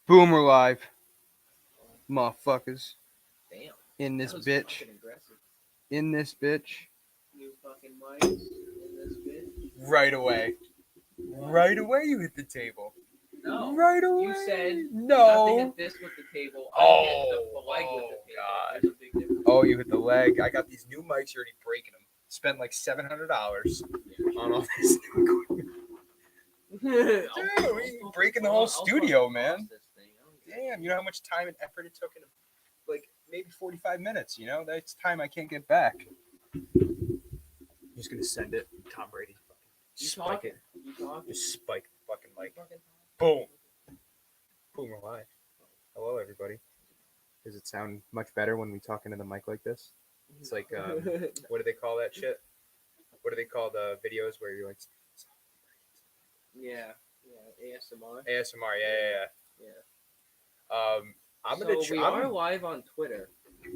Boomer live, motherfuckers. Damn. In That this was bitch. fucking aggressive. In this bitch. New fucking mics in this bitch. Right away. Right away you hit the table. No. Right away. You said no. not to hit this with the table. I hit the leg with the table. God. There's a big difference. Oh, you hit the leg. I got these new mics. You're already breaking them. Spent like $700 on all this new equipment. Dude, you're breaking the whole studio, man. Damn, you know how much time and effort it took in like maybe 45 minutes, you know? That's time I can't get back. I'm just gonna send it. Tom Brady. Spike it. Just spike the fucking mic. Boom. Boom, we're live. Hello, everybody. Does it sound much better when we talk into the mic like this? It's like, what do they call that shit? What do they call the videos where you're like... Yeah, ASMR. ASMR, yeah. We are live on Twitter.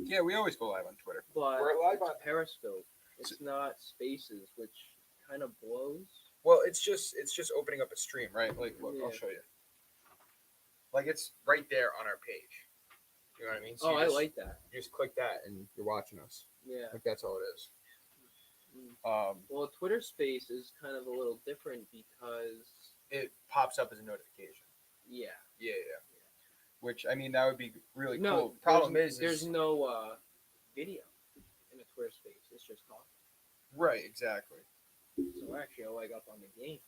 Yeah, we always go live on Twitter. But we're live on Periscope. It's not Spaces, which kind of blows. Well, it's just opening up a stream, right? Like, look, I'll show you. Like, it's right there on our page. You know what I mean? So I like that. You just click that and you're watching us. Yeah. Like, that's all it is. Well, Twitter Space is kind of a little different because it pops up as a notification. Yeah. Which, I mean, that would be really cool. Problem is there's no video in a Twitter Space. It's just talking. Right, exactly. So we're actually a leg up on the game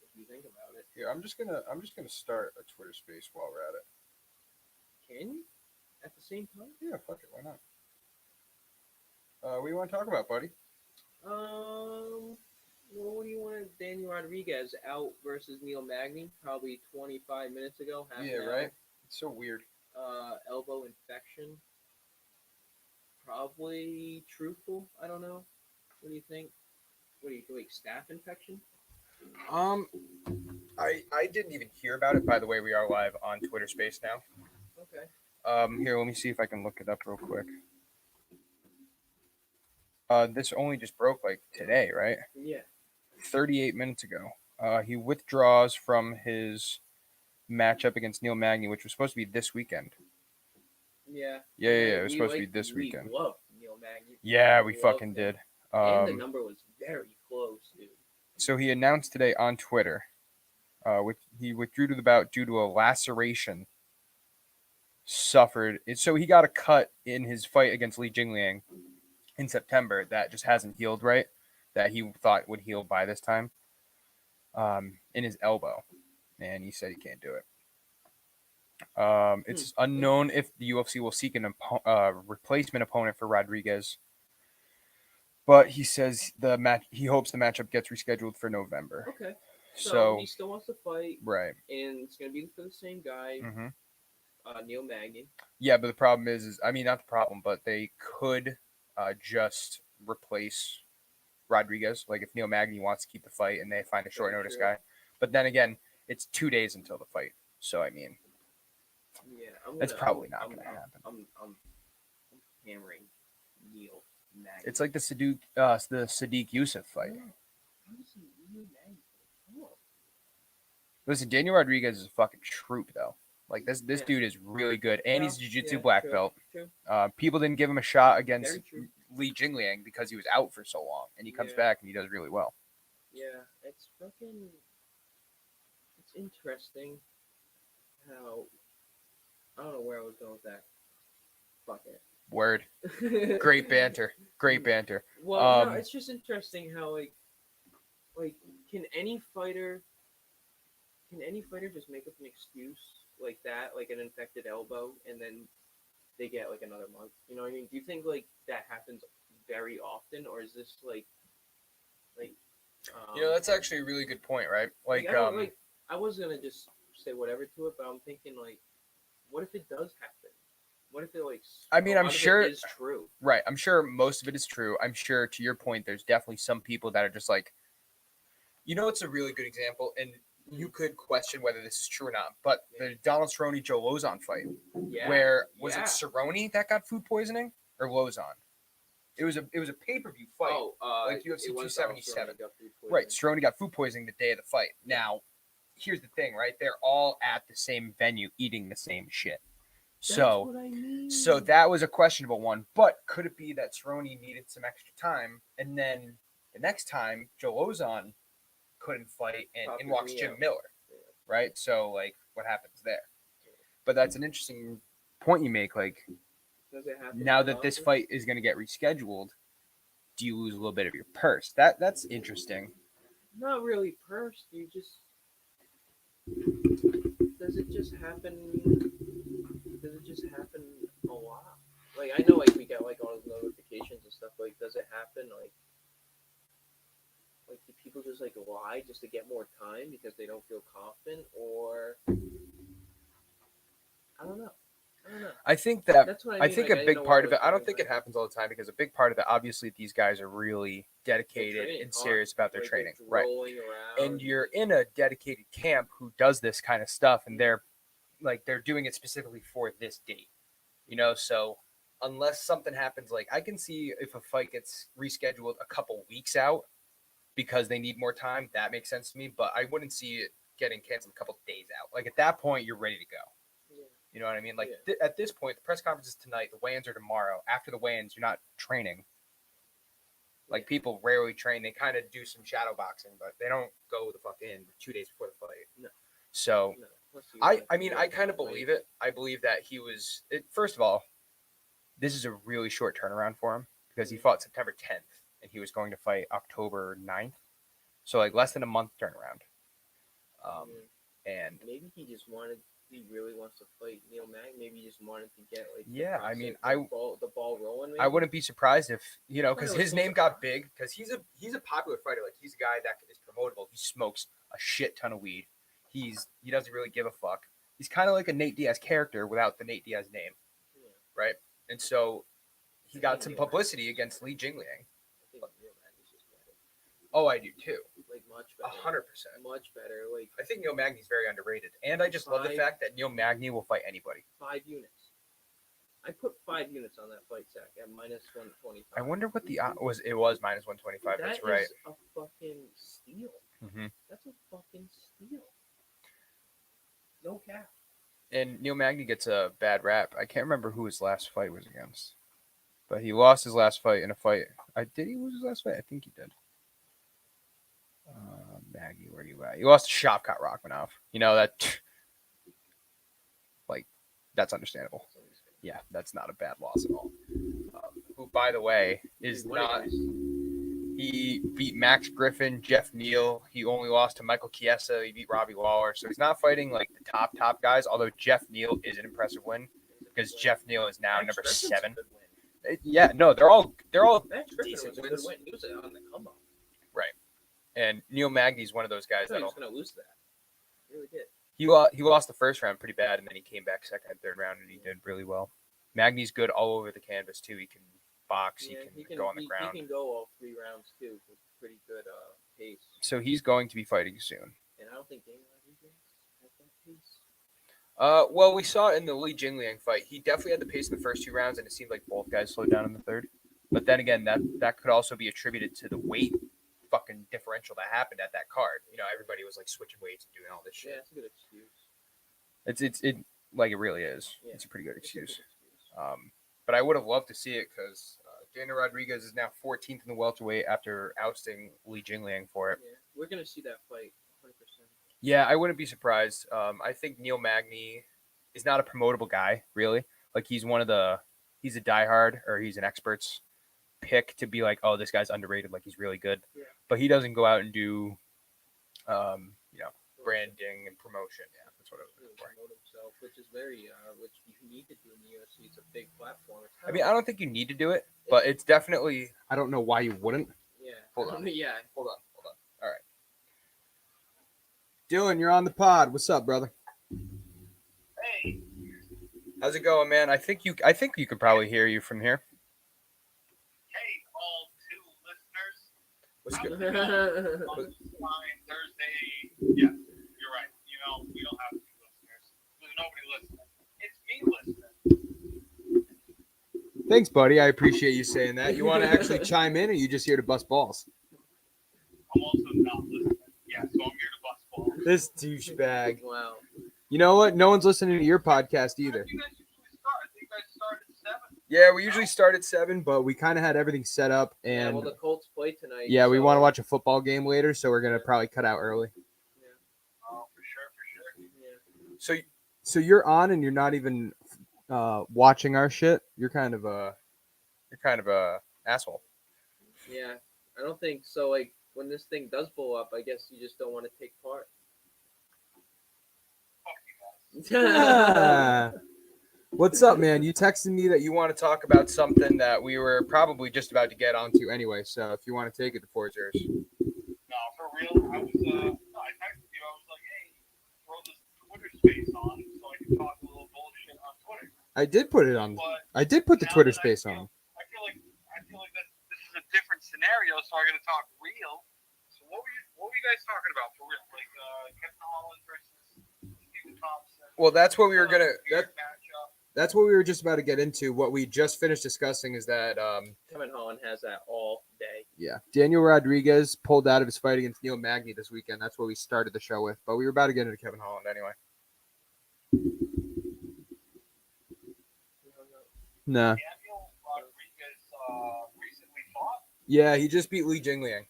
if you think about it. Yeah, I'm just gonna start a Twitter Space while we're at it. Can you? At the same time? Yeah, fuck it, why not? What do you want to talk about, buddy? Well, what do you want? Daniel Rodriguez out versus Neil Magny, probably 25 minutes ago. Right. It's so weird. Elbow infection. Probably truthful. I don't know. What do you think? What do you like? Staph infection? I didn't even hear about it. By the way, we are live on Twitter Space now. Okay. Here, let me see if I can look it up real quick. This only just broke like today, right? Yeah. 38 minutes ago. He withdraws from his matchup against Neil Magny, which was supposed to be this weekend. Yeah. It was supposed to be this weekend. We loved Neil Magny. Yeah, we fucking did. And the number was very close, dude. So he announced today on Twitter, he withdrew to the bout due to a laceration suffered. So he got a cut in his fight against Li Jingliang in September that just hasn't healed right, that he thought would heal by this time, in his elbow. And he said he can't do it. It's unknown if the UFC will seek an replacement opponent for Rodriguez. But he says he hopes the matchup gets rescheduled for November. Okay. So he still wants to fight. Right. And it's going to be for the same guy, Neil Magny. Yeah, but the problem is I mean, not the problem, but they could just replace Rodriguez. Like, if Neil Magny wants to keep the fight and they find a short notice guy. But then again, it's 2 days until the fight. So, I mean, that's probably not going to happen. I'm hammering Neil Magny. It's like the Sadiq Youssef fight. Listen, Daniel Rodriguez is a fucking troop, though. Like, this dude is really good, and he's a jiu-jitsu black belt. True. People didn't give him a shot against Li Jingliang because he was out for so long, and he comes back and he does really well. Yeah, it's interesting how, I don't know where I was going with that. Fuck it. Word. Great banter. Well, no, it's just interesting how like can any fighter just make up an excuse like that, like an infected elbow, and then they get like another month? You know what I mean? Do you think like that happens very often, or is this like that's actually a really good point, right? Like I was gonna just say whatever to it, but I'm thinking like, what if it does happen? What if it like? I mean, I'm sure it is true. Right. I'm sure most of it is true. I'm sure, to your point, there's definitely some people that are just like, it's a really good example, and you could question whether this is true or not. But the Donald Cerrone Joe Lozon fight, where was it Cerrone that got food poisoning or Lozon? It was a pay-per-view fight, like UFC 277. Right. Cerrone got food poisoning the day of the fight. Now, here's the thing, right? They're all at the same venue eating the same shit. That's So, what I mean. so that was a questionable one. But could it be that Cerrone needed some extra time, and then the next time Joe Ozon couldn't fight, and in walks Jim Miller, right? So, like, what happens there? But that's an interesting point you make. Like, Does it happen now that this fight is going to get rescheduled, do you lose a little bit of your purse? That's interesting. Not really purse. You just does it just happen? Does it just happen a lot? Like I know, like we get like all those notifications and stuff. Like, does it happen? Like do people just like lie just to get more time because they don't feel confident, or I don't know. I think that That's what I mean. think like, a I big didn't know part why of it. I don't was think going it happens all the time because a big part of it, obviously, these guys are really dedicated training and hard. serious about their Like, training, they're right? rolling around. And you're in a dedicated camp who does this kind of stuff, and they're doing it specifically for this date, you know. So unless something happens, like I can see if a fight gets rescheduled a couple weeks out because they need more time, that makes sense to me. But I wouldn't see it getting canceled a couple days out. Like at that point, you're ready to go. Yeah. You know what I mean? Like Yeah. At this point, the press conference is tonight. The weigh-ins are tomorrow. After the weigh-ins, you're not training. Like people rarely train. They kind of do some shadow boxing, but they don't go the fuck in 2 days before the fight. No. So No. I mean, I kind of believe it. I believe that he was. First of all, this is a really short turnaround for him because he fought September 10th and he was going to fight October 9th. So like less than a month turnaround. And maybe he just wanted. He really wants to fight Neil Magny. Maybe he just wanted to get like the ball rolling. Maybe? I wouldn't be surprised if because I was his so name got surprised. big because he's a popular fighter. Like he's a guy that is promotable. He smokes a shit ton of weed. He doesn't really give a fuck. He's kind of like a Nate Diaz character without the Nate Diaz name, right? And so he got some publicity against Li Jingliang. I think Neil Magny's just better. Oh, I do too. Like much better. 100%. Much better. Like I think Neil Magny's very underrated, and I just love the fact that Neil Magny will fight anybody. 5 units. I put 5 units on that fight, Zach, at -125. I wonder what the was. It was -125. That's right. That is a fucking steal. Mm-hmm. That's a fucking steal. No cap. And Neil Magny gets a bad rap. I can't remember who his last fight was against, but he lost his last fight in a fight. Did he lose his last fight? I think he did. Magny, where you at? He lost to Shavkat Rakhmonov. You know that, like, that's understandable. Yeah, that's not a bad loss at all. Who, by the way, is not. He beat Max Griffin, Jeff Neal. He only lost to Michael Chiesa. He beat Robbie Lawler. So he's not fighting like the top guys. Although Jeff Neal is an impressive win because Jeff Neal is now number 7. Yeah, no, they're all decent wins. He was on the come up. Right. And Neil Magny's one of those guys that was going to lose that. He really did. He lost the first round pretty bad, and then he came back second and third round, and he did really well. Magny's good all over the canvas too. He can box. Yeah, he can go on the ground. He can go all 3 rounds too with pretty good pace. So he's going to be fighting soon. And I don't think Daniel Rodriguez has that pace. Well, we saw in the Li Jingliang fight, he definitely had the pace in the first 2 rounds, and it seemed like both guys slowed down in the third. But then again, that could also be attributed to the weight fucking differential that happened at that card. You know, everybody was like switching weights and doing all this shit. Yeah, it's a good excuse. It like it really is. Yeah, it's a pretty good excuse. But I would have loved to see it because Daniel Rodriguez is now 14th in the welterweight after ousting Li Jingliang for it. Yeah, we're gonna see that fight 100%. Yeah, I wouldn't be surprised. I think Neil Magny is not a promotable guy, really. Like he's a diehard or he's an expert's pick to be like, oh, this guy's underrated, like he's really good. Yeah. But he doesn't go out and do, branding and promotion. Yeah, that's what I was looking for. Promote himself, which is very, which you need to do in the UFC. It's a big platform. I mean, I don't think you need to do it, but it's definitely. I don't know why you wouldn't. Yeah. Hold on. Yeah. Hold on. All right. Dylan, you're on the pod. What's up, brother? Hey. How's it going, man? I think you could probably hear you from here. Hey, all 2 listeners. What's good? On Thursday. Yes, you're right. You know, we don't have 2 listeners. There's nobody listening. It's me listening. Thanks, buddy. I appreciate you saying that. You want to actually chime in, or you just here to bust balls? I'm also not listening. Yeah, so I'm here to bust balls. This douchebag. Wow. You know what? No one's listening to your podcast either. You guys usually start. I think you guys start at 7. Yeah, we usually start at 7, but we kind of had everything set up, Yeah, and well, the Colts play tonight. yeah, we so- want to watch a football game later, so we're gonna probably cut out early. Oh, for sure. Yeah. So you're on, and you're not even watching our shit. You're kind of a asshole. Yeah. I don't think so. Like when this thing does blow up, I guess you just don't want to take part. Fuck you guys. Ah. What's up, man? You texted me that you want to talk about something that we were probably just about to get onto anyway. So if you want to take it, the floor is yours. No, for real. I texted you. I was like, hey, throw this Twitter space on so I can talk a little bullshit on Twitter. I did put it on. But I did put the now Twitter that space I on. feel like this is a different scenario, so I'm gonna talk real. So what were you guys talking about for real? Like Kevin Holland versus Stephen Thompson. Well, that's what we were gonna. Weird matchup. That's what we were just about to get into. What we just finished discussing is that, Kevin Holland has that all day. yeah, Daniel Rodriguez pulled out of his fight against Neil Magny this weekend. That's what we started the show with. But we were about to get into Kevin Holland anyway. Nah. Daniel Rodriguez recently fought. Yeah, he just beat Li Jingliang.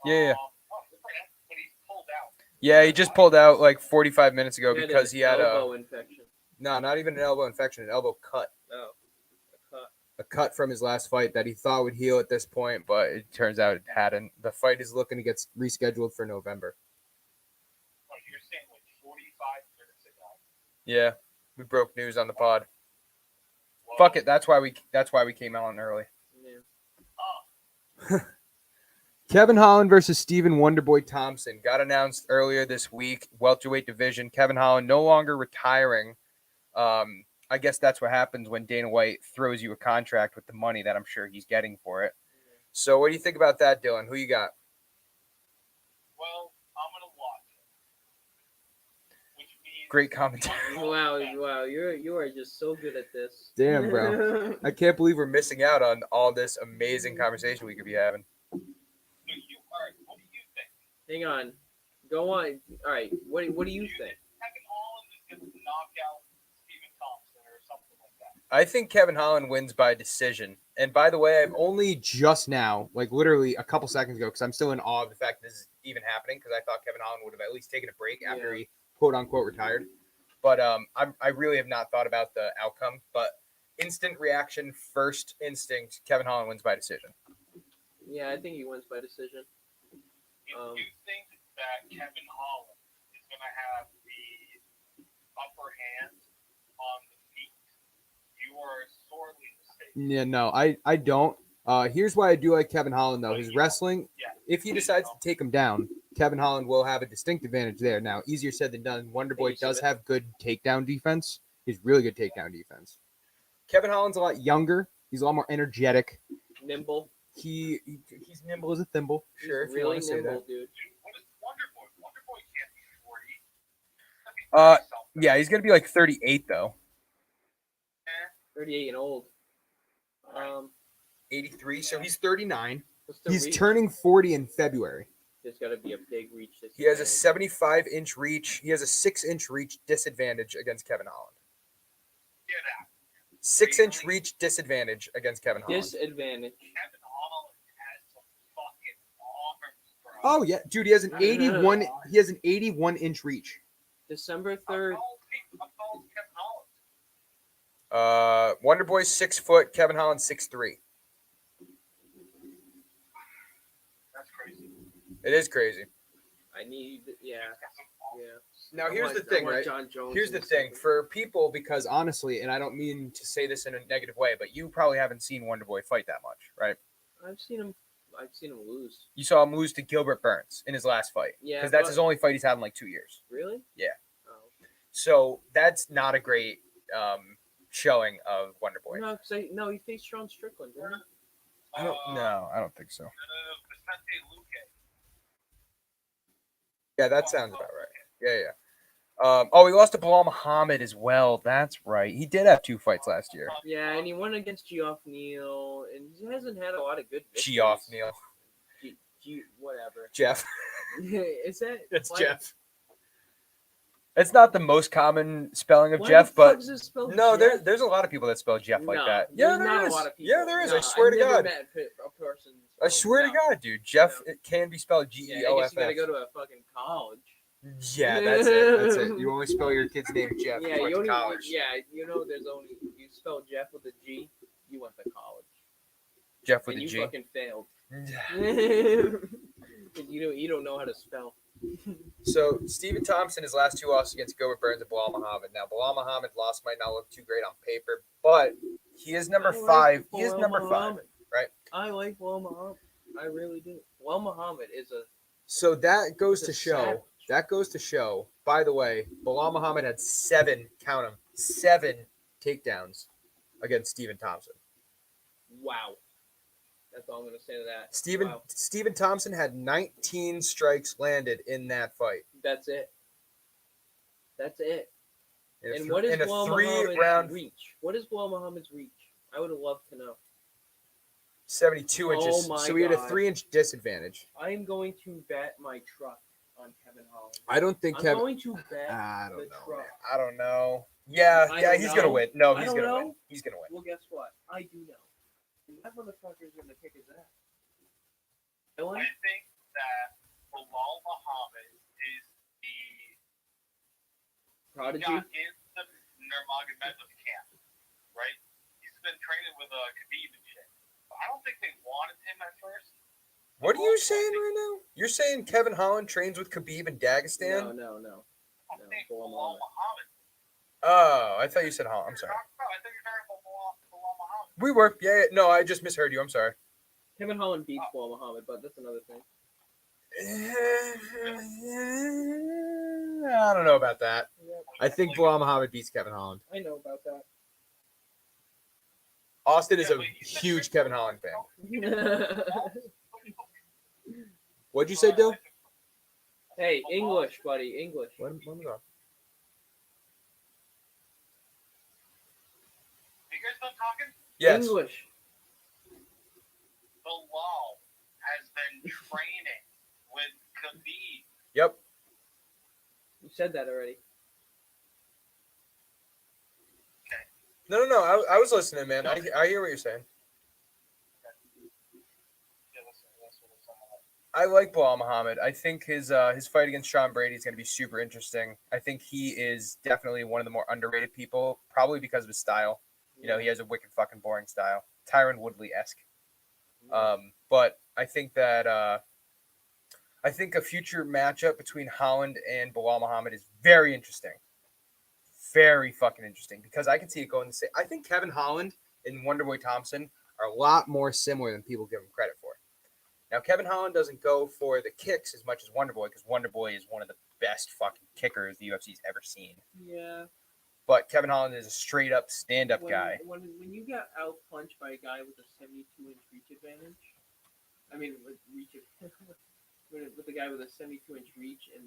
Yeah. Oh, good for him, but he's pulled out. Yeah, he just pulled out like 45 minutes ago because he had elbow infection. no, not even an elbow infection, an elbow cut. Oh, a cut. A cut from his last fight that he thought would heal at this point, but it turns out it hadn't. The fight is looking to get rescheduled for November. What, you're saying like 45 minutes ago? Yeah, we broke news on the pod. Well, Fuck it, that's why we came on early. Yeah. Kevin Holland versus Stephen Wonderboy Thompson got announced earlier this week. Welterweight division. Kevin Holland no longer retiring. I guess that's what happens when Dana White throws you a contract with the money that I'm sure he's getting for it. So what do you think about that, Dylan? Who you got? Well, I'm gonna watch it. Which means Great commentary. Wow, you are just so good at this. Damn, bro. I can't believe we're missing out on all this amazing conversation we could be having. Alright, what do you think? Hang on. Go on. All right. What do you think? Kevin Holland is gonna knock out Stephen Thompson or something like that. I think Kevin Holland wins by decision. And by the way, I've only just now, like literally a couple seconds ago, because I'm still in awe of the fact this is even happening, because I thought Kevin Holland would have at least taken a break after he quote unquote retired. But I really have not thought about the outcome. But instant reaction, first instinct, Kevin Holland wins by decision. Yeah, I think he wins by decision. If you think that Kevin Holland is gonna have the upper hand on the feet, you are sorely mistaken. Yeah, no, I don't. Here's why I do like Kevin Holland, though. His wrestling, if he decides to take him down, Kevin Holland will have a distinct advantage there. Now, easier said than done. Wonderboy does have good takedown defense. He's really good takedown defense. Kevin Holland's a lot younger. He's a lot more energetic. Nimble. He's nimble as a thimble. Sure, if He's you really want to say nimble, that. dude. Dude, what is Wonderboy? Wonderboy can't be 40. That'd be something. Yeah, he's gonna be like 38 though. 38 and old. 83, so he's 39. What's the He's reach? turning 40 in February. There's got to be a big reach. He has a 75-inch reach. He has a 6-inch reach disadvantage against Kevin Holland. Get out. 6-inch reach disadvantage against Kevin Holland. Disadvantage. Kevin Holland has some fucking arms, bro. Oh yeah, dude, he has an 81. He has an 81-inch reach. December How 3rd. tall is Kevin Holland? Wonderboy's 6 foot. Kevin Holland 6'3". That's crazy. It is crazy. Yeah. Now here's the I thing, want right? John Jones Here's in the this thing second. for people, because honestly, and I don't mean to say this in a negative way, but you probably haven't seen Wonderboy fight that much, right? I've seen him lose. You saw him lose to Gilbert Burns in his last fight. Yeah, Because that's but- his only fight he's had in like 2 years. Really? Yeah. Oh. So that's not a great showing of Wonderboy. No, he faced Sean Strickland, didn't he? I don't think so. Vicente Luque. Yeah, that sounds about right. Yeah. He lost to Bilal Muhammad as well. That's right. He did have 2 fights last year. Yeah, and he won against Geoff Neal, and he hasn't had a lot of good victories. Geoff Neal. Whatever. Jeff. Is that? It's what? Jeff. It's not the most common spelling of Why Jeff, the but fuck is it spelled no, Jeff? there's a lot of people that spell Jeff like No, that. there's Yeah, there not is. a lot of people. Yeah, there is. I No, swear I've to never God. met a person. I swear to God, dude. Jeff No. it can be spelled Yeah, I Geoff. guess you gotta go to a fucking college. Yeah, that's it. That's it. You only spell your kid's name Jeff. Yeah, you went you to only. college. Yeah, there's only you spell Jeff with a G. You went to college. Jeff with And a you G. fucking failed. you don't know how to spell. So Stephen Thompson, his last two losses against Gilbert Burns and Bilal Muhammad. Now Bilal Muhammad loss might not look too great on paper, but he is number I like 5. He is Bilal number 5, Muhammad. right? I like Bilal Muhammad. I really do. Bilal Muhammad is a. So that goes He's to a show. savage. That goes to show. By the way, Bilal Muhammad had 7, count them, 7 takedowns against Stephen Thompson. Wow. That's all I'm gonna say to that. Wow. Stephen Thompson had 19 strikes landed in that fight. That's it. That's it. In What is in a Bilal 3-round Muhammad's reach? What is Bilal Muhammad's reach? I would love to know. 72 inches. Oh my So he had a God. 3-inch disadvantage. I am going to bet my truck on Kevin Holland. I don't think I'm Kevin. going to bet I the don't know. truck. Man. I don't know. Yeah, I yeah, don't he's know. gonna win. No, I he's don't gonna know. win. He's gonna win. Well, guess what? I do know. And that motherfucker's gonna kick his ass. Dylan? I think that Bilal Muhammad is the Prodigy? got in the Nurmagomedov camp, right? He's been training with Khabib and shit. But I don't think they wanted him at first. What are you saying right now? You're saying Kevin Holland trains with Khabib in Dagestan? No. I think Bilal Bilal Muhammad. Oh, I thought you said Holland. I'm sorry. I think you're talking about Bilal Muhammad. We were. Yeah. No, I just misheard you. I'm sorry. Kevin Holland beats Bilal Muhammad, but that's another thing. I don't know about that. Yep. I think Bilal Muhammad beats Kevin Holland. I know about that. Austin is a huge Kevin Holland fan. What'd you say, Dill? Hey, English, buddy, English. Let me go. You guys done talking? Yes. English. Bilal has been training with Khabib. Yep. You said that already. No. I was listening, man. I hear what you're saying. Yeah, that's what it's about. I like Bilal Muhammad. I think his fight against Sean Brady is going to be super interesting. I think he is definitely one of the more underrated people, probably because of his style. You know, he has a wicked fucking boring style, Tyron Woodley-esque. But I think that I think a future matchup between Holland and Bilal Muhammad is very interesting. Very fucking interesting because I can see it going the same. I think Kevin Holland and Wonderboy Thompson are a lot more similar than people give him credit for. Now, Kevin Holland doesn't go for the kicks as much as Wonderboy because Wonderboy is one of the best fucking kickers the UFC's ever seen. Yeah. But Kevin Holland is a straight up stand up guy. When you got out punched by a guy with a 72-inch reach advantage, I mean, with a guy with a 72-inch reach and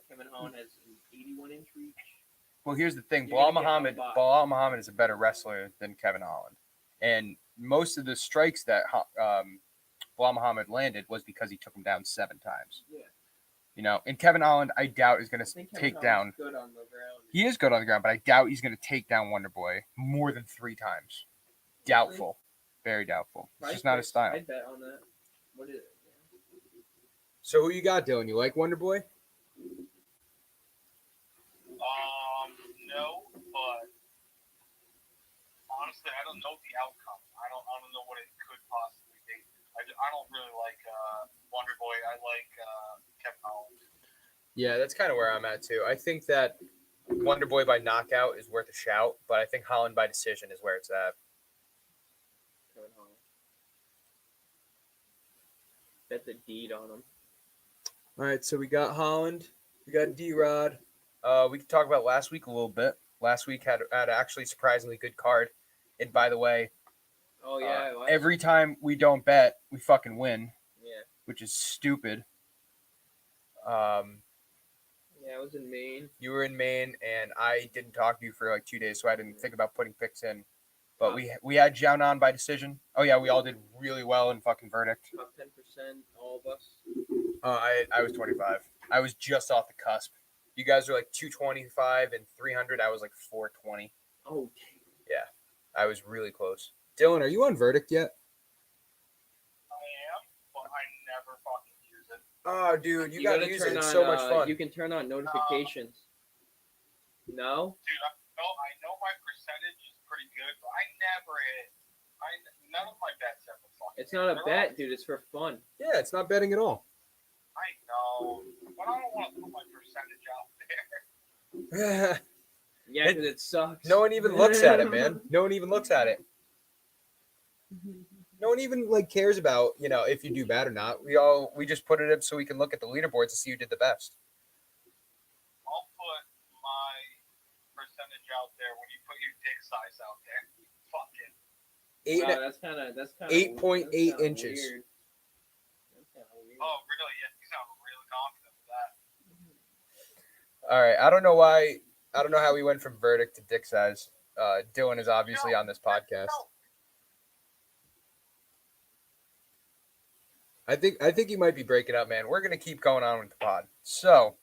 Kevin Holland has an 81-inch reach. Well, here's the thing: You're Bilal gonna get outboxed. Muhammad is a better wrestler than Kevin Holland, and most of the strikes that Bilal Muhammad landed was because he took him down 7 times. Yeah. You know, and Kevin Holland, I doubt is going I to think Kevin take Holland's down. good on the ground. He is good on the ground, but I doubt he's going to take down Wonderboy more than 3 times. Doubtful, very doubtful. It's just not his style. I'd bet on that. What is it? So who you got, Dylan? You like Wonderboy? No, but honestly, I don't know the outcome. I don't know what it could possibly be. I don't really like Wonderboy. I like Kevin Holland. Yeah, that's kind of where I'm at too. I think that Wonderboy by knockout is worth a shout, but I think Holland by decision is where it's at. Kevin Holland. Bet the deed on him. All right, so we got Holland, we got D-Rod. We could talk about last week a little bit. Last week had actually a surprisingly good card. And by the way, Oh yeah. every time we don't bet, we fucking win, Yeah. which is stupid. Yeah, I was in Maine. You were in Maine, and I didn't talk to you for like 2 days, so I didn't think about putting picks in. But we had Jianan by decision. Oh yeah, we all did really well in fucking verdict. Top 10%, all of us. I was 25. I was just off the cusp. You guys were like 225 and 300. I was like 420. Oh, yeah, I was really close. Dylan, are you on verdict yet? I am, but I never fucking use it. Oh, dude, you gotta use it. turn It's on, so much fun. You can turn on notifications. No? Dude, I know my percentage is pretty good, but I never hit. None of my bets ever fucking. It's not a bet, dude. It's for fun. Yeah, it's not betting at all. I know, but I don't want to put my percentage out there. Yeah, because it sucks. No one even looks at it, man. No one even looks at it. No one even like cares about, if you do bad or not. We just put it up so we can look at the leaderboards and see who did the best. I'll put my percentage out there when you put your dick size out there. Fuck it. That's kind of 8.8 inches. Weird. That's kind of weird. Oh, really? Yeah, you sound really confident with that. All right. I don't know how we went from verdict to dick size. Dylan is obviously on this podcast. I think you might be breaking up, man. We're gonna keep going on with the pod. So,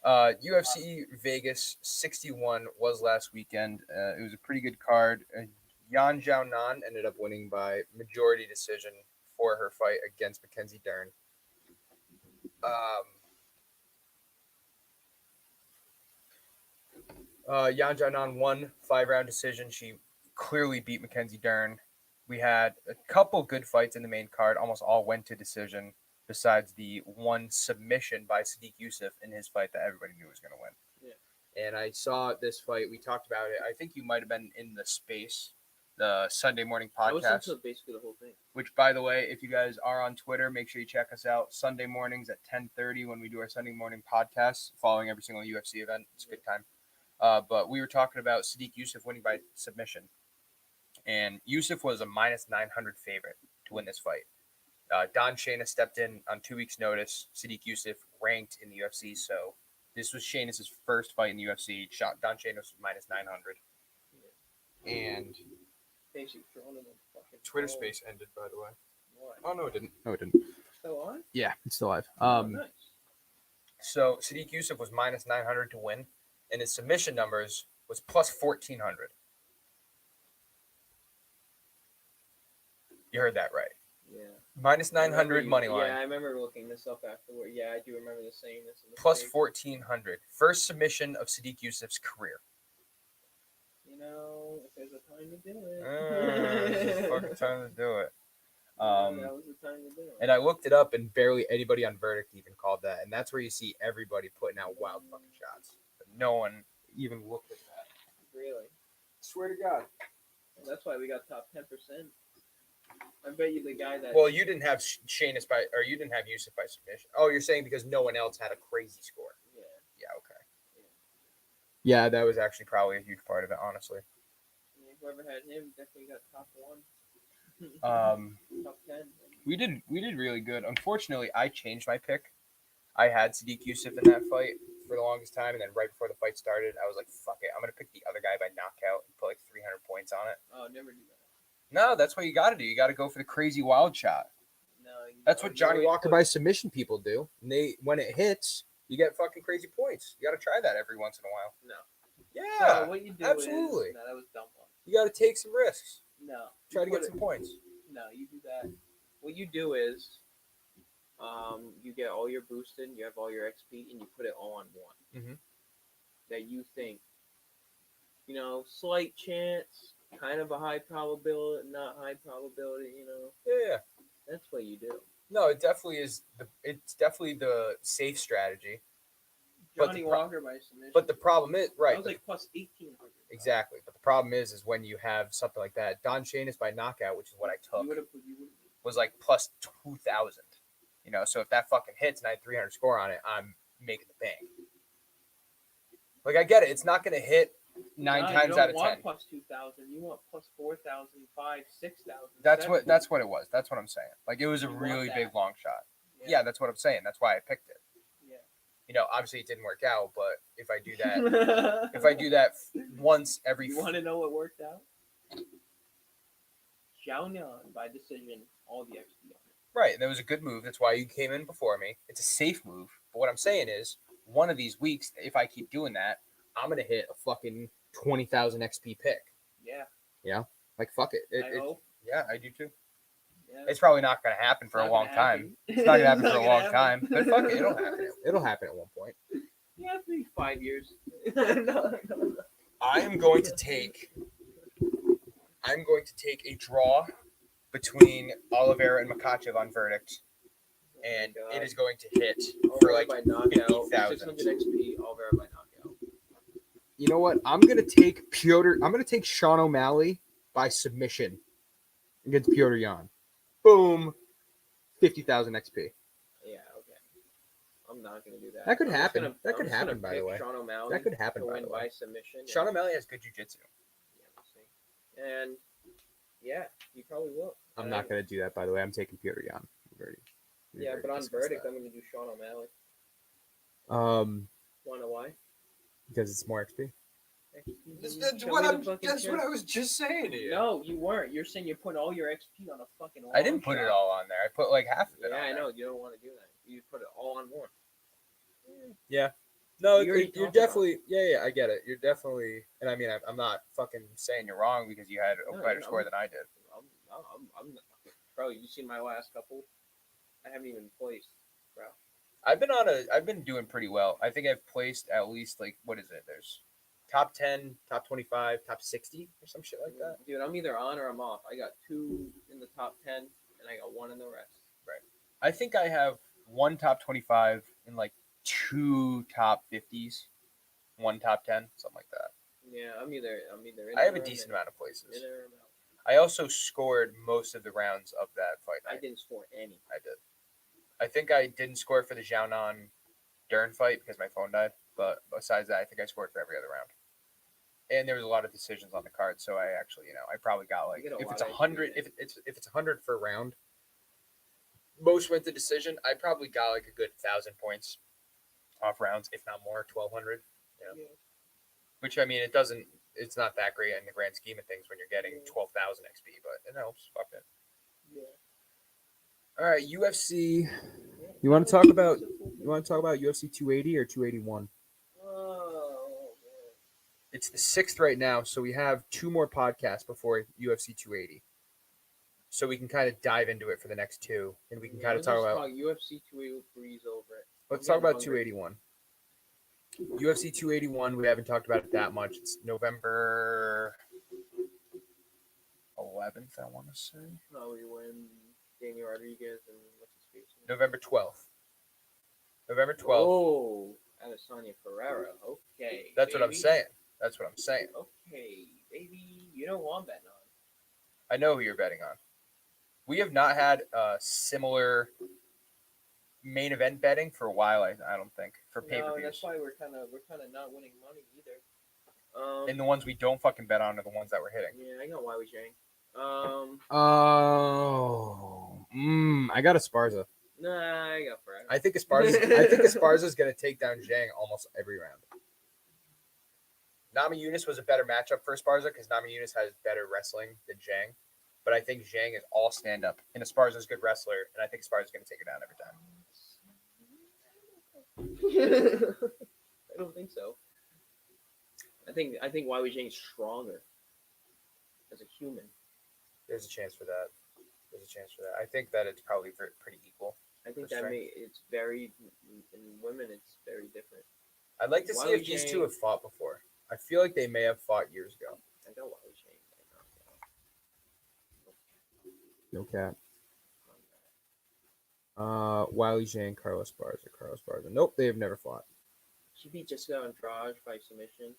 UFC Vegas 61 was last weekend. It was a pretty good card. Yan Xiaonan ended up winning by majority decision for her fight against Mackenzie Dern. Yan Xiaonan won 5-round decision. She clearly beat Mackenzie Dern. We had a couple good fights in the main card. Almost all went to decision, besides the one submission by Sadiq Youssef in his fight that everybody knew was going to win. Yeah. And I saw this fight. We talked about it. I think you might have been in the space, the Sunday morning podcast. I was into basically the whole thing. Which, by the way, if you guys are on Twitter, make sure you check us out Sunday mornings at 10:30 when we do our Sunday morning podcast, following every single UFC event. It's a good time. But we were talking about Sadiq Youssef winning by submission. And Youssef was a minus 900 favorite to win this fight. Don Shana stepped in on 2 weeks' notice. Sadiq Youssef ranked in the UFC, so this was Shana's first fight in the UFC. Don Shana was minus 900. And Twitter space ended, by the way. What? Oh, no, it didn't. Still on? Yeah, it's still live. Nice. So Sadiq Youssef was minus 900 to win, and his submission numbers was plus 1,400. You heard that right. Yeah. Minus 900 money line. Yeah, I remember looking this up afterward. Yeah, I do remember saying this. Plus 1,400. First submission of Sadiq Youssef's career. If there's a time to do it. There's a fucking time to do it. That was the time to do it. And I looked it up, and barely anybody on Verdict even called that. And that's where you see everybody putting out wild fucking shots. But no one even looked at that. Really? Swear to God. Well, that's why we got top 10%. I bet you the guy that. Well, you didn't have Youssef by submission. Oh, you're saying because no one else had a crazy score. Yeah. Yeah. Okay. Yeah, that was actually probably a huge part of it, honestly. Yeah, whoever had him definitely got top 1. Top 10. We did really good. Unfortunately, I changed my pick. I had Sadiq Youssef in that fight for the longest time, and then right before the fight started, I was like, "Fuck it, I'm gonna pick the other guy by knockout and put like 300 points on it." Oh, never do that. No, that's what you got to do. You got to go for the crazy wild shot. No, that's what Johnny Walker by submission people do. And when it hits, you get fucking crazy points. You got to try that every once in a while. No. Yeah. So what you do absolutely. No, that was dumb one. You got to take some risks. No. Try to get some points. No, you do that. What you do is, you get all your boosted, you have all your XP, and you put it all on one. Mm-hmm. That you think, slight chance, kind of a high probability, not high probability, Yeah. That's what you do. No, it definitely is. It's definitely the safe strategy. Johnny Walker by submission. But the problem is, right? I was like plus 1,800. Exactly. But the problem is when you have something like that. Don Shana's by knockout, which is what I took, was like plus 2,000. So if that fucking hits and I had 300 score on it, I'm making the bank. Like, I get it. It's not going to hit 9 times out of 10. You don't want plus 2,000. You want plus 4,000, 5,000, 6,000. That's what it was. That's what I'm saying. Like, it was a really big long shot. Yeah, that's what I'm saying. That's why I picked it. Yeah. Obviously it didn't work out, but if I do that, once every. You want to know what worked out? Xiaonan by decision, all the XP on it. Right, and that was a good move. That's why you came in before me. It's a safe move. But what I'm saying is, one of these weeks, if I keep doing that, I'm gonna hit a fucking 20,000 XP pick. Yeah. Like fuck it. I hope. Yeah, I do too. Yeah. It's probably not gonna happen for a Not long gonna time. happen. It's not gonna happen It's for a not long gonna time. happen. But fuck it, it'll happen. It'll happen at one point. Yeah, maybe 5 years. No. I'm going to take a draw between Oliveira and Makachev on verdict, and Oh my it God. is going to hit for Oliveira like by knockout, 50,000. 600 XP, Oliveira by knockout. You know what? I'm gonna take Sean O'Malley by submission against Piotr Jan. Boom, 50,000 XP. Yeah, okay. I'm not gonna do that. That could I'm just happen. gonna- That I'm could just gonna happen, by the pick way. Sean O'Malley That could happen, to by win the way. by submission. Sean O'Malley has good jiu-jitsu. Yeah, we'll see. And yeah, he probably will. I'm not gonna do that, by the way. I'm taking Piotr Jan. Yeah, but on verdict, I'm gonna do Sean O'Malley. Wanna know why? Because it's more XP. That's what I was just saying to you. No, you weren't. You're saying you're putting all your XP on a fucking. I didn't put it all on there. I put like half of it. Yeah, on I there. know. You don't want to do that. You put it all on one. Yeah. No, You already you're talked about definitely. Yeah, I get it. You're definitely. And I mean, I'm not fucking saying you're wrong because you had a No, better I'm- score than I did. I'm bro. You seen my last couple? I haven't even placed, bro. I've been doing pretty well. I think I've placed at least like, what is it? There's top 10, top 25, top 60 or some shit like that. Dude, I'm either on or I'm off. I got 2 in the top 10, and I got 1 in the rest. I think I have 1 top 25 and like 2 top 50s, 1 top 10, something like that. Yeah, I'm either in. I have a there or decent I'm amount of in places. there or I'm out. I also scored most of the rounds of that fight I night. didn't score any. I did. I think I didn't score for the Xiaonan Dern fight because my phone died. But besides that, I think I scored for every other round. And there was a lot of decisions on the card, so I actually, I probably got like You get a if lot it's of 100, XP. if it's 100 for a round, most went to decision. I probably got like a good 1,000 points off rounds, if not more, 1,200. Yeah. Which I mean, it's not that great in the grand scheme of things when you're getting 12,000 XP, but it helps. Fuck it. Yeah. All right, UFC. You want to talk about UFC 280 or 281? Oh man. It's the 6th right now, so we have 2 more podcasts before UFC 280. So we can kind of dive into it for the next 2, and we can kind of talk about. UFC 283's over it. Let's I'm talk about getting hungry. 281. UFC 281, we haven't talked about it that much. It's November 11th, I want to say. Probably when Daniel Rodriguez and what's his face? November 12th. November 12th. Oh, Adesanya Ferreira. Okay. That's what I'm baby. saying. That's what I'm saying. Okay, baby. You know who I'm betting on. I know who you're betting on. We have not had a similar main event betting for a while. I don't think for No, pay-per-views. that's why we're kind of not winning money either. And the ones we don't fucking bet on are the ones that we're hitting. Yeah, I got Wiley Jang. I got Esparza. Nah, I got Ferreira. I think Esparza's gonna take down Zhang almost every round. Nami Yunus was a better matchup for Esparza because Nami Yunus has better wrestling than Zhang. But I think Zhang is all stand up, and Esparza's a good wrestler, and I think Esparza's gonna take her down every time. I don't think so. I think Wiley Jang's stronger as a human. There's a chance for that. I think that it's probably pretty equal. I think For that strength. it's very in women. It's very different. I'd like to see Wiley if these Jang- two have fought before. I feel like they may have fought years ago. I got Wiley Jang. No cap. Wiley Zhang, Carlos Esparza. Nope, they have never fought. She beat Jessica Andrade by submission.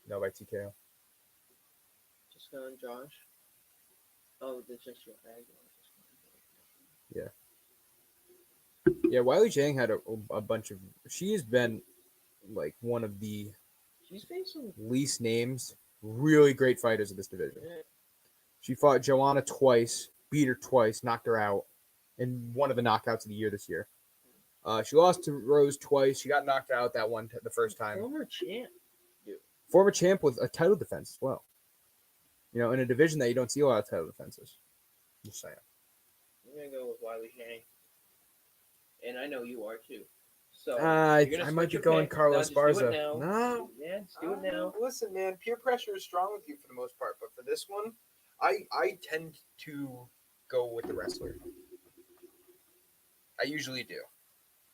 No, by TKO. Jessica Andrade. Oh, the Jessica Andrade. Yeah, Wiley Zhang had a bunch of. She has been like one of the She's faced some. least names, really great fighters of this division. Yeah. She fought Joanna twice, beat her twice, knocked her out, in one of the knockouts of the year this year. She lost to Rose twice. She got knocked out that the first time. Former champ. Former champ with a title defense as well. You know, in a division that you don't see a lot of title defenses. Just saying. I'm gonna go with Wiley Zhang, and I know you are too. So I you're gonna might switch be your going pick. Carlos No, just do it Barza. now. No. Yeah, just do it now. Listen, man, peer pressure is strong with you for the most part, but for this one, I tend to go with the wrestler. I usually do.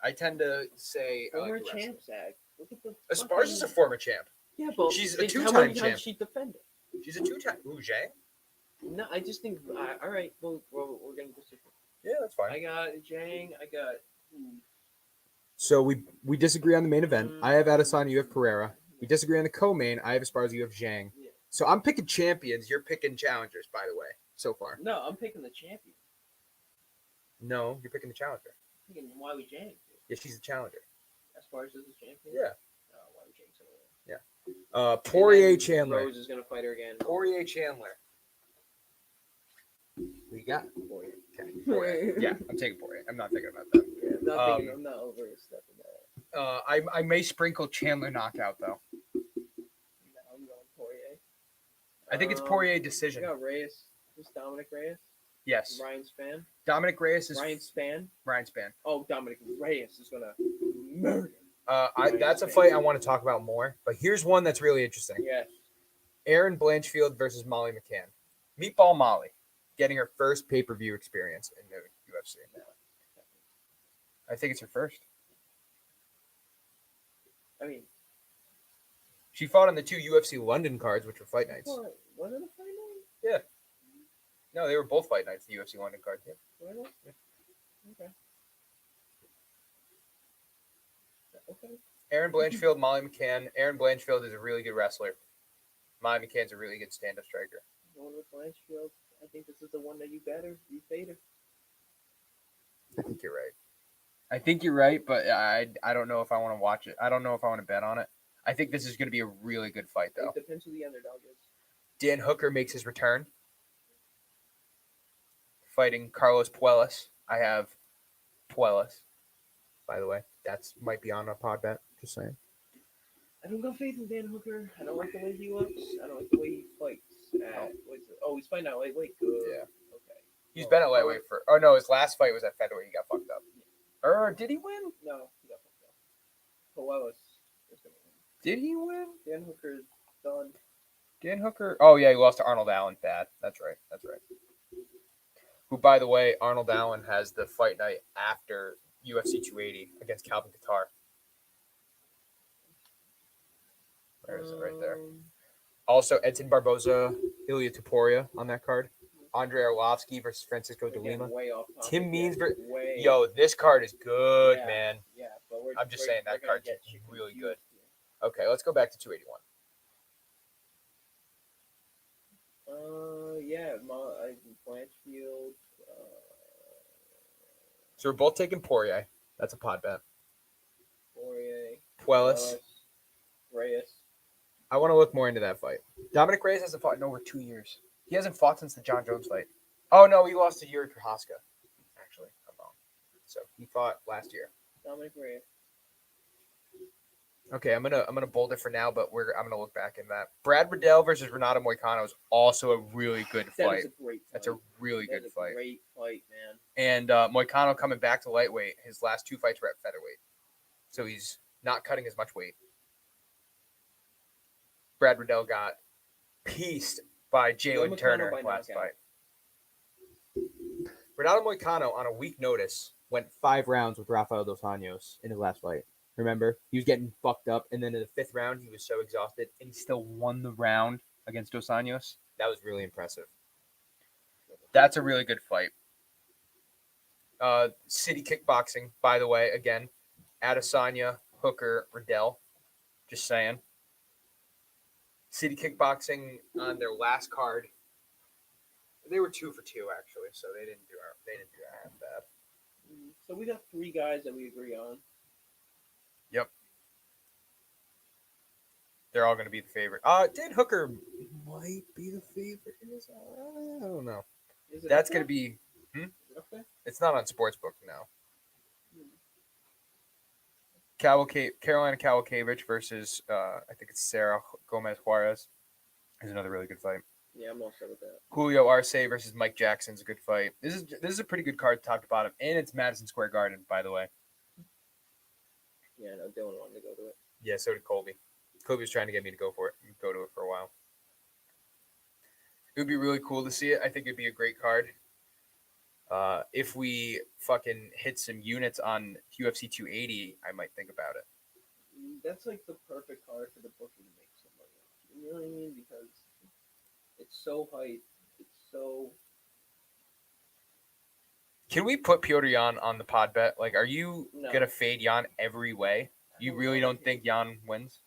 I tend to say Former the wrestler. champ, Zach. Look at the. Esparza's a former champ. Yeah, but She's a how two-time many champ. times she defended? She's a two-time. Ooh, Zhang? No, I just think. All right, we're gonna disagree. Yeah, that's fine. I got Zhang. I got. So we disagree on the main event. I have Adesanya, you have Pereira. We disagree on the co-main. I have Esparza, you have Zhang. Yeah. So I'm picking champions. You're picking challengers, by the way, so far. No, I'm picking the champion. No, you're picking the challenger. I'm picking Wiley Zhang. Yeah, she's a challenger. As far as the champion. Yeah. Wiley Zhang's over there. Poirier And then Chandler. Rose is gonna fight her again. Poirier Chandler. Who you got? Poirier. Okay. Poirier. Yeah, I'm taking Poirier. I'm not thinking about that. Yeah, I'm not thinking. I'm not overstepping that. I may sprinkle Chandler knockout though. No, I'm going Poirier. I think it's Poirier I decision. got Reyes. This Dominic Reyes. Yes. Ryan Spann. Dominic Reyes is Ryan Spann. Ryan Spann. Oh, Dominic Reyes is gonna murder. That's a fight I want to talk about more. But here's one that's really interesting. Yes. Aaron Blanchfield versus Molly McCann. Meatball Molly getting her first pay-per-view experience in the UFC. I think it's her first. I mean, She fought on the two UFC London cards, which were fight nights. was it a fight night? Yeah. No, they were both fight nights, the UFC London card. Yeah. Were they? Yeah. Okay. Aaron Blanchfield, Molly McCann. Aaron Blanchfield is a really good wrestler. Molly McCann's a really good stand-up striker. Going with Blanchfield. I think this is the one that you fade her. I think you're right. I think you're right, but I don't know if I want to watch it. I don't know if I want to bet on it. I think this is going to be a really good fight, though. It depends who the underdog is. Dan Hooker makes his return, fighting Carlos Puelas. I have Puelas, by the way. That's might be on a pod bet. Just saying. I don't got faith in Dan Hooker. I don't like the way he looks. I don't like the way he fights. He's fighting out lightweight. Good. Yeah. Okay. He's been at lightweight for. Oh no, his last fight was at featherweight. He got fucked up. Or did he win? No, he got fucked up. Puelas is gonna win. Did he win? Dan Hooker's done. Dan Hooker. Oh yeah, he lost to Arnold Allen. Bad. That's right. That's right. Who, by the way, Arnold Allen has the fight night after UFC 280 against Calvin Kattar. Where is it? Right there. Also, Edson Barboza, Ilya Tuporia on that card. Andrei Arlovsky versus Francisco de Lima. Way off topic. Tim Means versus. Yo, this card is good, Yeah. man. Yeah, but I'm just saying that we're gonna card's get you really confused good. Okay, let's go back to 281. Yeah, Blanchfield. So we're both taking Poirier. That's a pod bet. Poirier. Puelas. Reyes. I want to look more into that fight. Dominic Reyes hasn't fought in over 2 years. He hasn't fought since the John Jones fight. Oh no, he lost to Yuri Prohaska. Actually, I'm wrong. So he fought last year. Dominic Reyes. Okay, I'm gonna bold it for now, but I'm gonna look back in that. Brad Riddell versus Renato Moicano is also a really good That fight. is a great fight. That's a really good fight. Great fight, man. And Moicano coming back to lightweight. His last two fights were at featherweight, so he's not cutting as much weight. Brad Riddell got pieced by Jalen Turner last fight. Renato Moicano, on a week notice, went 5 rounds with Rafael Dos Anjos in his last fight. Remember? He was getting fucked up, and then in the 5th round, he was so exhausted, and he still won the round against Dos Anjos. That was really impressive. That's a really good fight. City Kickboxing, by the way, again, Adesanya, Hooker, Riddell. Just saying. City Kickboxing on their last card. They were 2 for 2 actually, so they didn't do half bad. So we got 3 guys that we agree on. Yep. They're all going to be the favorite. Dan Hooker might be the favorite. I don't know. That's going to be. Is it up there? It's not on Sportsbook now. Carolina Kowalkiewicz versus I think it's Sarah Gomez Juarez is another really good fight. Yeah, I'm all set with that. Julio Arce versus Mike Jackson's a good fight. This is a pretty good card top to bottom, and it's Madison Square Garden, by the way. Yeah, no, Dylan wanted to go to it. Yeah, so did Colby. Colby was trying to get me to go to it for a while. It would be really cool to see it. I think it'd be a great card. If we fucking hit some units on UFC 280, I might think about it. That's like the perfect card for the booking to make some money off. You know what I mean? Because it's so hype. It's so. Can we put Piotr Jan on the pod bet? Like, are you No. gonna fade Jan every way? You really don't think Jan wins?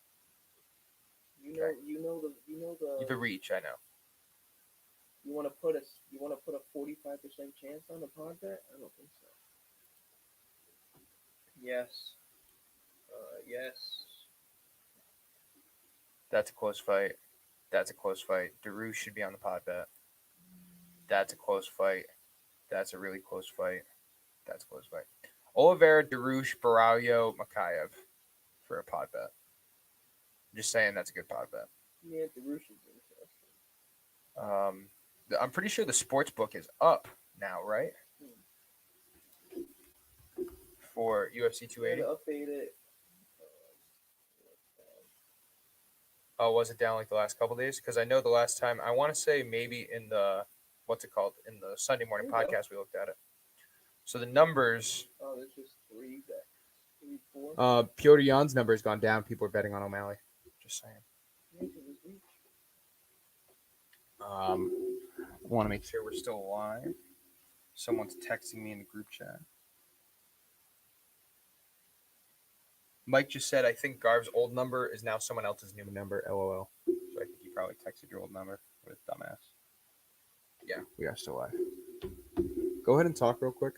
You know the reach, I know. You want to put a 45% chance on the pod bet? I don't think so. Yes. Yes. That's a close fight. Darush should be on the pod bet. That's a close fight. That's a really close fight. Oliveira, Darush, Baralho, Makayev for a pod bet. I'm just saying that's a good pod bet. Yeah, Darush is interesting. I'm pretty sure the sports book is up now, right? For UFC 280. Update it. Oh, was it down like the last couple days? Because I know the last time, I want to say maybe in the, in the Sunday morning podcast, we looked at it. So the numbers. Oh, there's just 3 bets. 3, 4. Piotr Jan's number has gone down. People are betting on O'Malley. Just saying. Want to make sure we're still alive. Someone's texting me in the group chat. Mike just said, I think Garv's old number is now someone else's new number, LOL. So I think he probably texted your old number with dumbass. Yeah, we are still alive. Go ahead and talk real quick.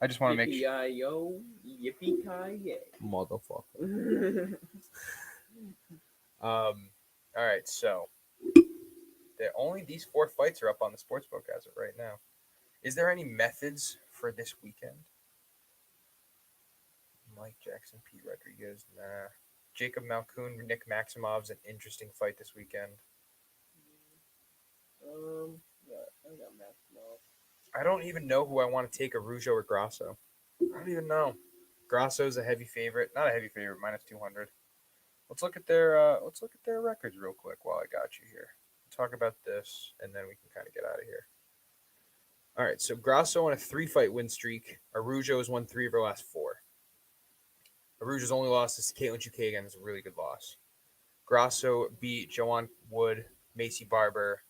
I just want to make sure. Yippee-yi-yo, yippee-ki-yay. Motherfucker. All right, so only these 4 fights are up on the sportsbook as of right now. Is there any methods for this weekend? Mike Jackson, Pete Rodriguez, nah. Jacob Malkoun, Nick Maximov's an interesting fight this weekend. I got Maximov. I don't even know who I want to take, Araujo or Grasso. I don't even know. Grasso's a heavy favorite, not a heavy favorite, minus 200. Let's look at their records real quick while I got you here. Talk about this, and then we can kind of get out of here. All right, so Grasso on a 3-fight win streak. Araujo has won 3 of her last 4. Araujo's only loss is Caitlin Chukagian. Is a really good loss. Grasso beat Joanne Wood, Macy Barber,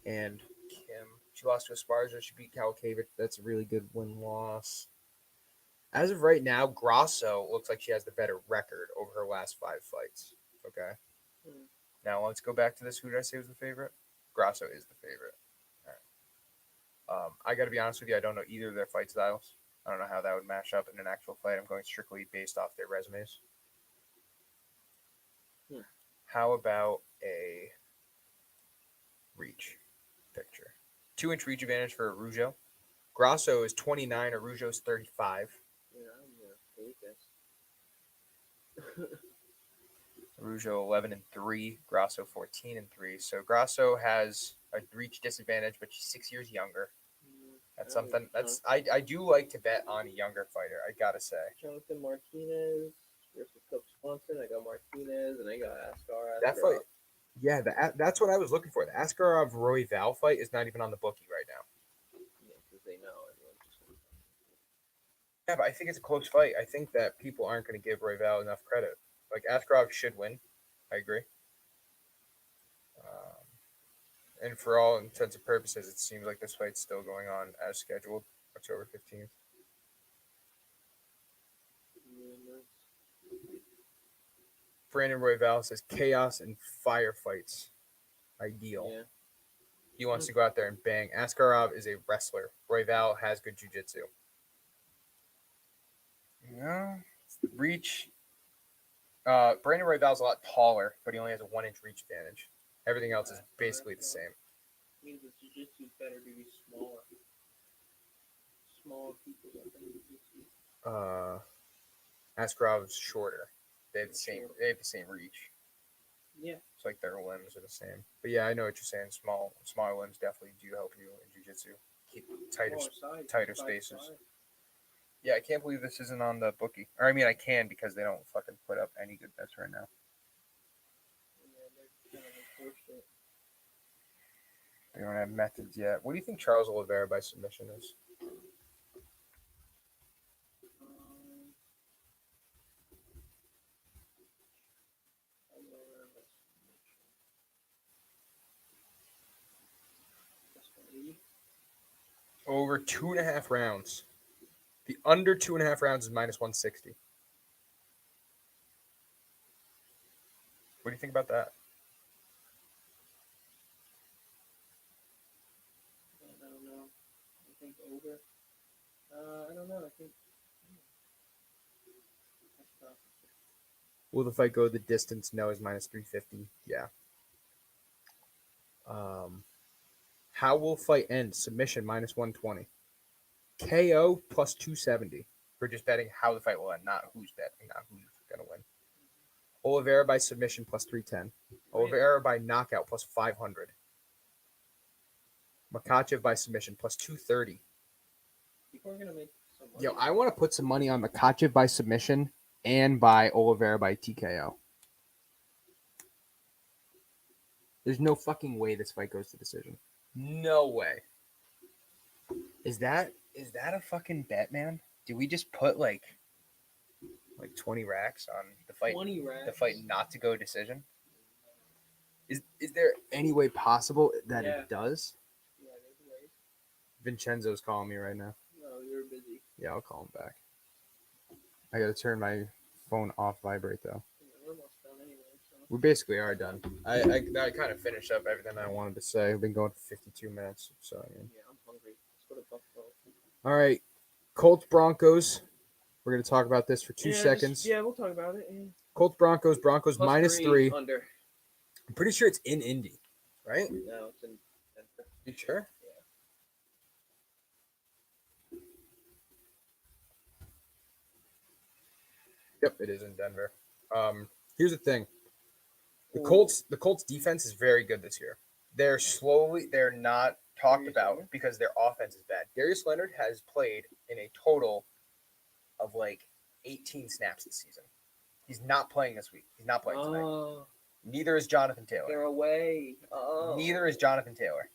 and Kim. She lost to Esparza. She beat Kalkavich. That's a really good win-loss. As of right now, Grasso looks like she has the better record over her last 5 fights. Okay? Now, let's go back to this. Who did I say was the favorite? Grasso is the favorite. All right. I got to be honest with you. I don't know either of their fight styles. I don't know how that would match up in an actual fight. I'm going strictly based off their resumes. How about a reach picture? 2-inch reach advantage for Araujo. Grasso is 29. Araujo is 35. Yeah, I'm going to take this. Araujo 11-3. Grasso 14-3. So Grasso has a reach disadvantage, but she's 6 years younger. That's something. I do like to bet on a younger fighter. I gotta say. Jonathan Martinez versus Coach Swanson. I got Martinez and I got Askarov. That fight. Yeah, that's what I was looking for. The Askarov Roy Val fight is not even on the bookie right now. Yeah, because they know everyone's just going to. Yeah, but I think it's a close fight. I think that people aren't going to give Roy Val enough credit. Like Askarov should win. I agree. And for all intents and purposes, it seems like this fight's still going on as scheduled, October 15th. Brandon Royval says chaos and firefights. Ideal. Yeah. He wants to go out there and bang. Askarov is a wrestler. Royval has good jiu-jitsu. Yeah. Reach. Brandon Royval's a lot taller, but he only has a 1-inch reach advantage. Everything else is basically the same. Means the jiu-jitsu is better to be smaller. Smaller people that jiu-jitsu. Askarov is shorter. They have the same reach. Yeah. It's like their limbs are the same. But yeah, I know what you're saying. Smaller limbs definitely do help you in jiu-jitsu. Keep tighter spaces. Yeah, I can't believe this isn't on the bookie. Or I mean, I can because they don't fucking put up any good bets right now. They don't have methods yet. What do you think Charles Oliveira by submission is? Over 2.5 rounds. The under 2.5 rounds is minus 160. What do you think about that? I don't know. I think over. I don't know. I think. Will the fight go the distance? No, is minus 350. Yeah. How will fight end? Submission minus 120. KO plus 270. We're just betting how the fight will end, not who's betting, not who's gonna win. Oliveira by submission plus 310. Oliveira by knockout plus 500. Makachev by submission plus 230. People are gonna make some money. Yo, I want to put some money on Makachev by submission and by Oliveira by TKO. There's no fucking way this fight goes to decision. No way. Is that a fucking bet, man? Did we just put like 20 racks on the fight? 20 racks. The fight not to go decision. Is there any way possible that it does? Yeah, there's ways. Vincenzo's calling me right now. No, you're busy. Yeah, I'll call him back. I gotta turn my phone off vibrate though. Yeah, we're almost done anyway. So. We basically are done. I kind of finished up everything I wanted to say. We've been going for 52 minutes, so I mean. Yeah, I'm hungry. Let's go to Buffalo. All right, Colts Broncos. We're gonna talk about this for 2 seconds. We'll talk about it. Yeah. Colts Broncos. Broncos Plus minus 3. Under. I'm pretty sure it's in Indy, right? No, it's in Denver. You sure? Yeah. Yep, it is in Denver. Here's the thing. The Colts defense is very good this year. They're not talked about because their offense is bad. Darius Leonard has played in a total of like 18 snaps this season. He's not playing this week. He's not playing tonight. Neither is Jonathan Taylor. They're away. Neither is Jonathan Taylor.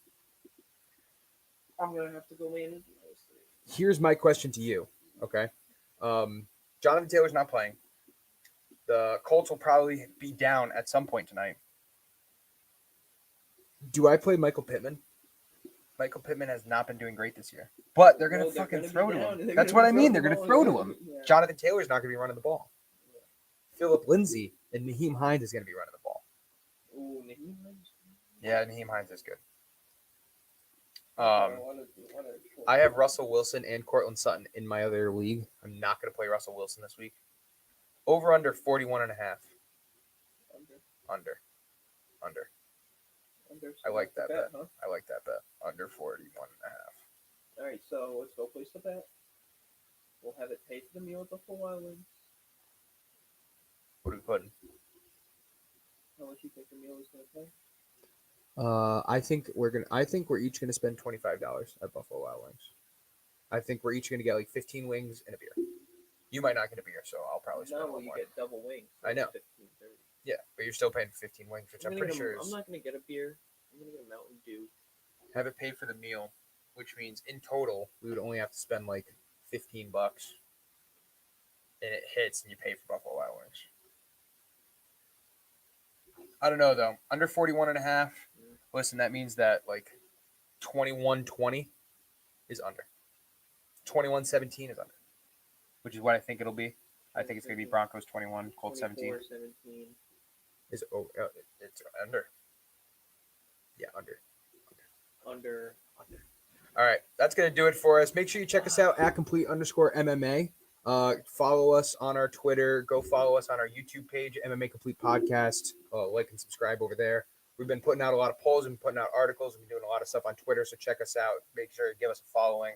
I'm gonna have to go manage those three. Here's my question to you. Okay. Jonathan Taylor's not playing. The Colts will probably be down at some point tonight. Do I play Michael Pittman? Michael Pittman has not been doing great this year. But they're going to fucking throw to him. That's what I mean. They're going to throw to him. Yeah. Jonathan Taylor's not going to be running the ball. Yeah. Phillip Lindsay and Naheem Hines is going to be running the ball. Ooh, Naheem Hines? Yeah, Naheem Hines is good. I have Russell Wilson and Cortland Sutton in my other league. I'm not going to play Russell Wilson this week. Over under 41.5. Under. I like that bet. Huh? I like that bet. Under 41.5. All right, so let's go place the bet. We'll have it paid for the meal at Buffalo Wild Wings. What are we putting? How much you think the meal is going to pay? I think we're each gonna spend $25 at Buffalo Wild Wings. I think we're each gonna get like 15 wings and a beer. You might not get a beer, so I'll probably spend you more. Get double wings. I know. 15, 30. Yeah, but you're still paying for 15 wings, which I'm pretty sure is. I'm not gonna get a beer. I'm gonna get a Mountain Dew. Have it paid for the meal, which means in total we would only have to spend like $15, and it hits, and you pay for Buffalo Wild Wings. I don't know though. Under 41.5. Listen, that means that like 21-20 is under. 21-17 is under, which is what I think it'll be. I think it's going to be Broncos 21, Colts 17. 17. It's under. Yeah, under. All right, that's going to do it for us. Make sure you check us out at @complete_MMA. Follow us on our Twitter. Go follow us on our YouTube page, MMA Complete Podcast. Like and subscribe over there. We've been putting out a lot of polls and putting out articles. We've been doing a lot of stuff on Twitter, so check us out. Make sure to give us a following.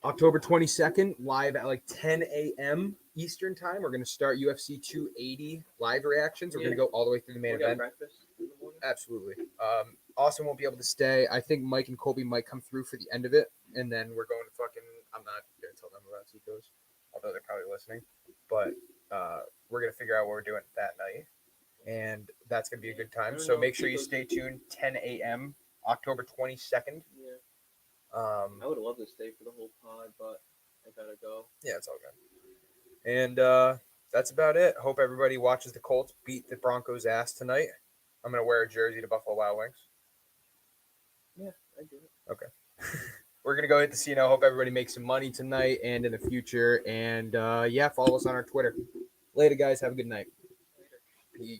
October 22nd, live at like 10 a.m. Eastern time. We're going to start UFC 280 live reactions. We're going to go all the way through the main We got event. breakfast in the morning. Absolutely. Austin won't be able to stay. I think Mike and Colby might come through for the end of it. And then we're going to fucking, I'm not going to tell them about Seacoast, although they're probably listening. But we're going to figure out what we're doing that night. And that's going to be a good time. So make sure you stay tuned. 10 a.m. October 22nd. Yeah. I I would love to stay for the whole pod, but I gotta go. Yeah, it's all good. And that's about it. Hope everybody watches the Colts beat the Broncos' ass tonight. I'm going to wear a jersey to Buffalo Wild Wings. Yeah, I do it. Okay. We're going to go hit the casino. Hope everybody makes some money tonight and in the future. And yeah, follow us on our Twitter. Later, guys. Have a good night.